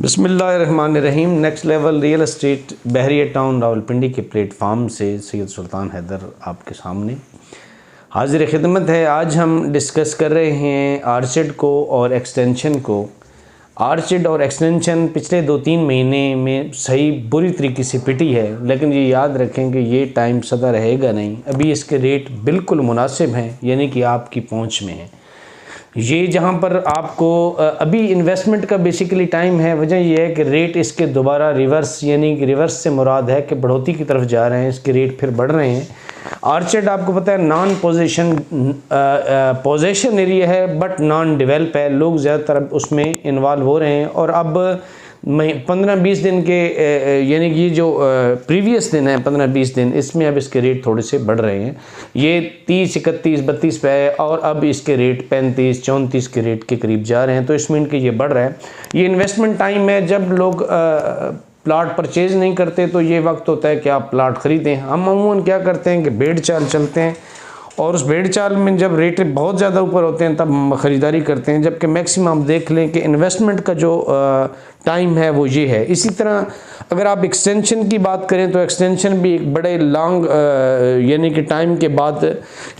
बिस्मिल्लाहिर्रहमानिर्रहीम। Next level real estate बहरिया town Rawalpindi के platform से सैयद सुल्तान हैदर आपके सामने हाजिर खिदमत है। आज हम डिस्कस कर रहे हैं आर्चिड को और एक्सटेंशन को। आर्चिड और एक्सटेंशन पिछले 2-3 महीने में सही बुरी तरीके से पिटी है, लेकिन ये याद रखें कि ये टाइम सदा रहेगा नहीं। अभी इसके रेट बिल्कुल मुनासिब हैं, यानी कि आपकी पहुंच में है। ये जहाँ पर आपको अभी इन्वेस्टमेंट का बेसिकली टाइम है। वजह यह है कि रेट इसके दोबारा रिवर्स, यानी कि रिवर्स से मुराद है कि बढ़ोतरी की तरफ जा रहे हैं, इसके रेट फिर बढ़ रहे हैं। आर्चिड आपको पता है नॉन पोजेशन एरिया है बट नॉन डेवलप है। लोग ज़्यादातर उसमें इन्वॉल्व हो रहे हैं और अब 15-20 दिन के यानी कि ये जो प्रीवियस दिन है 15-20 दिन, इसमें अब इसके रेट थोड़े से बढ़ रहे हैं। ये 30, 31, 32 पे है और अब इसके रेट 35, 34 के रेट के करीब जा रहे हैं। तो इसमें इनके ये बढ़ रहा है। ये इन्वेस्टमेंट टाइम है। जब लोग प्लाट परचेज़ नहीं करते तो ये वक्त होता है कि आप प्लाट ख़रीदें। हम अमूमन क्या करते हैं कि भेड़ चाल चलते हैं और उस भेड़ चाल में जब रेट बहुत ज़्यादा ऊपर होते हैं तब ख़रीदारी करते हैं, जबकि मैक्सिमम आप देख लें कि इन्वेस्टमेंट का जो टाइम है वो ये है। इसी तरह अगर आप एक्सटेंशन की बात करें तो एक्सटेंशन भी एक बड़े लॉन्ग यानी कि टाइम के बाद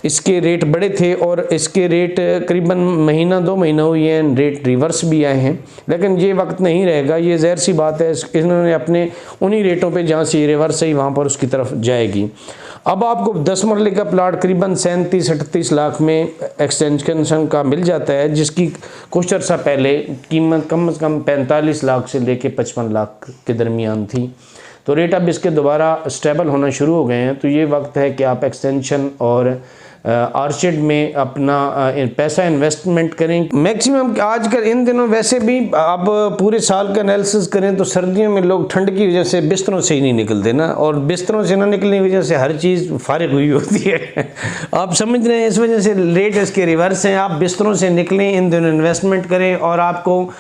इसके रेट बड़े थे और इसके रेट करीबन महीना 2 महीना हुई हैं, रेट रिवर्स भी आए हैं। लेकिन ये वक्त नहीं रहेगा, ये ज़ाहिर सी बात है। इन्होंने अपने उन्हीं रेटों पे जहाँ से रिवर्स है वहाँ पर उसकी तरफ जाएगी। अब आपको 10 मरले का प्लाट करीबन 37-38 लाख में एक्सटेंशन का मिल जाता है, जिसकी कुछ अर्सा पहले कीमत कम से कम 45 लाख से लेके 55 लाख के दरमियान थी। तो रेट अब इसके दोबारा स्टेबल होना शुरू हो गए हैं। तो ये वक्त है कि आप एक्सटेंशन और आर्चिड में अपना पैसा इन्वेस्टमेंट करें। मैक्सिमम आजकल इन दिनों वैसे भी आप पूरे साल का एनालिसिस करें तो सर्दियों में लोग ठंड की वजह से बिस्तरों से ही नहीं निकलते ना, और बिस्तरों से ना निकलने की वजह से हर चीज़ फारिग हुई होती है। आप समझ रहे हैं, इस वजह से रेट इसके रिवर्स हैं। आप बिस्तरों से निकलें, इन दिनों इन्वेस्टमेंट करें और आपको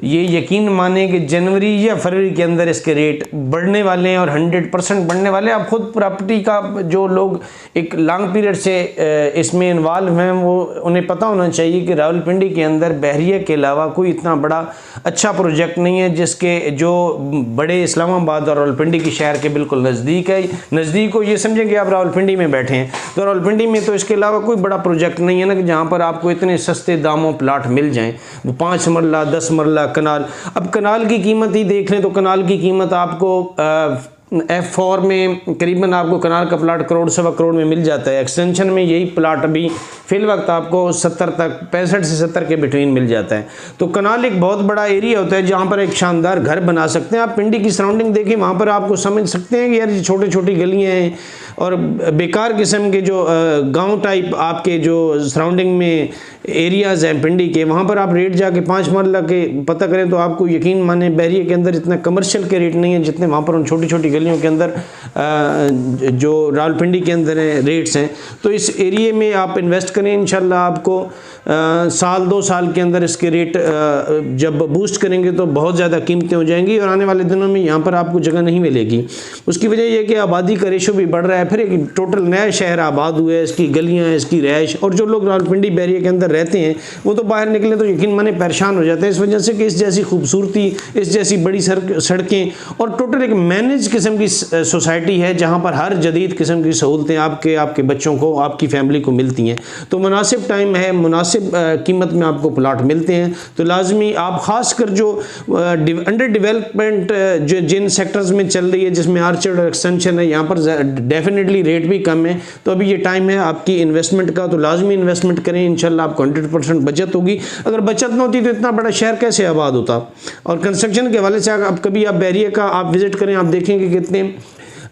ये यकीन माने कि जनवरी या फरवरी के अंदर इसके रेट बढ़ने वाले हैं और 100% बढ़ने वाले हैं। आप खुद प्रॉपर्टी का जो लोग एक लॉन्ग पीरियड से इसमें इन्वॉल्व हैं वो उन्हें पता होना चाहिए कि रावलपिंडी के अंदर बहरिया के अलावा कोई इतना बड़ा अच्छा प्रोजेक्ट नहीं है जिसके जो बड़े इस्लामाबाद और रावलपिंडी की शहर के बिल्कुल नज़दीक है। नज़दीक को ये समझें कि आप रावलपिंडी में बैठे हैं, तो रावलपिंडी में तो इसके अलावा कोई बड़ा प्रोजेक्ट नहीं है ना कि जहाँ पर आपको इतने सस्ते दामों प्लाट मिल जाएँ। 5 मरला 10 मरला कनाल। अब कनाल की कीमत ही देख लें तो कनाल की कीमत आपको F4 में करीबन आपको कनाल का प्लाट करोड़ 1.25 करोड़ में मिल जाता है। एक्सटेंशन में यही प्लाट अभी फिल वक्त आपको 70 तक 65 से 70 के बिटवीन मिल जाता है। तो कनाल एक बहुत बड़ा एरिया होता है जहाँ पर एक शानदार घर बना सकते हैं। आप पिंडी की सराउंडिंग देखिए, वहाँ पर आपको समझ सकते हैं कि यार ये छोटी छोटी गलियाँ हैं और बेकार किस्म के जो गांव टाइप आपके जो सराउंडिंग में एरियाज़ हैं पिंडी के, वहाँ पर आप रेट जाके 5 मरला के पता करें तो आपको यकीन माने बहरिया के अंदर इतना कमर्शियल के रेट नहीं है जितने वहाँ पर उन छोटी छोटी गलियों के अंदर जो रावलपिंडी के अंदर रेट्स हैं। तो इस एरिए में आप इन्वेस्ट करें, इंशाल्लाह आपको साल 2 साल के अंदर इसके रेट जब बूस्ट करेंगे तो बहुत ज़्यादा कीमतें हो जाएंगी और आने वाले दिनों में यहाँ पर आपको जगह नहीं मिलेगी। उसकी वजह यह है कि आबादी का रेशो भी बढ़ रहा है, फिर एक टोटल नया शहर आबाद हुआ है, इसकी गलियाँ, इसकी रहायश, और जो लोग रावलपिंडी बहरिया के अंदर रहते हैं वो तो बाहर निकले तो यकीन माने परेशान हो जाते हैं इस वजह से कि इस जैसी खूबसूरती, इस जैसी बड़ी सड़कें और टोटल एक मैनेज किस्म की सोसाइटी है जहाँ पर हर जदीद किस्म की सहूलतें आपके बच्चों को, आपकी फैमिली को मिलती हैं। तो मुनासिब टाइम है, मुनासिब कीमत में आपको प्लाट मिलते हैं। तो लाजमी आप खासकर जो अंडर डेवलपमेंट जो जिन सेक्टर्स में चल रही है जिसमें आर्चिड और एक्सटेंशन है, यहाँ पर डेफिनेटली रेट भी कम है। तो अभी ये टाइम है आपकी इन्वेस्टमेंट का, तो लाजमी इन्वेस्टमेंट करें, इंशाल्लाह आपको 100% बचत होगी। अगर बचत न होती तो इतना बड़ा शहर कैसे आबाद होता। और कंस्ट्रक्शन के हवाले से अब कभी आप बहरिया का आप विजिट करें, आप देखेंगे कितने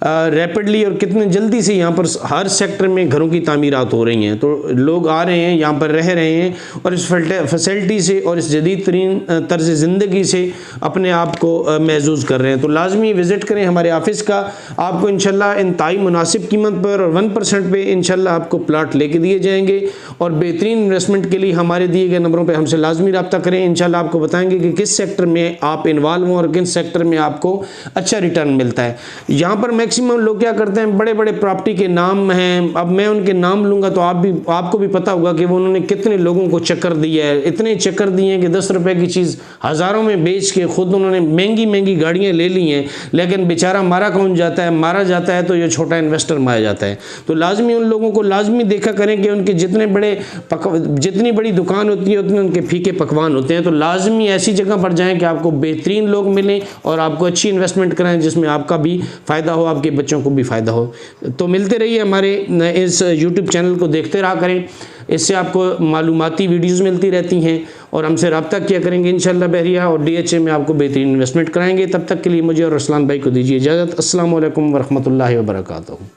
रैपिडली और कितने जल्दी से यहाँ पर हर सेक्टर में घरों की तामीरात हो रही हैं। तो लोग आ रहे हैं, यहाँ पर रह रहे हैं और इस फैसिलिटी से और इस जदीद तरीन तर्ज ज़िंदगी से अपने आप को महसूस कर रहे हैं। तो लाजमी विज़िट करें हमारे ऑफिस का, आपको इंशाल्लाह इंतहाई मुनासिब कीमत पर और 1% पे इंशाल्लाह आपको प्लाट लेके दिए जाएंगे। और बेहतरीन इन्वेस्टमेंट के लिए हमारे दिए गए नंबरों पर हमसे लाजमी रब्ता करें। इंशाल्लाह आपको बताएंगे कि किस सेक्टर में आप इन्वॉल्व हों और किस सेक्टर में आपको अच्छा रिटर्न मिलता है। यहाँ पर मैं मैक्सिमम लोग क्या करते हैं, बड़े बड़े प्रॉपर्टी के नाम हैं, अब मैं उनके नाम लूँगा तो आपको भी पता होगा कि वो उन्होंने कितने लोगों को चक्कर दिया है। इतने चक्कर दिए हैं कि 10 रुपए की चीज़ हज़ारों में बेच के खुद उन्होंने महंगी महंगी गाड़ियाँ ले ली हैं, लेकिन बेचारा मारा कौन जाता है, मारा जाता है तो ये छोटा इन्वेस्टर मारा जाता है। तो लाजमी उन लोगों को लाजमी देखा करें कि उनके जितनी बड़ी दुकान होती है उतने उनके फीके पकवान होते हैं। तो लाजमी ऐसी जगह पर जाएँ कि आपको बेहतरीन लोग मिलें और आपको अच्छी इन्वेस्टमेंट कराएं जिसमें आपका भी फ़ायदा हो, आपके बच्चों को भी फ़ायदा हो। तो मिलते रहिए हमारे इस YouTube चैनल को देखते रहा करें, इससे आपको मालूमाती वीडियोज़ मिलती रहती हैं और हमसे रब्ता किया करेंगे इंशाअल्लाह बहरिया, और DHA में आपको बेहतरीन इन्वेस्टमेंट कराएंगे। तब तक के लिए मुझे और रसलान भाई को दीजिए इजाज़त। अस्सलाम वालेकुम वरहमतुल्लाहि वबरकातुहू।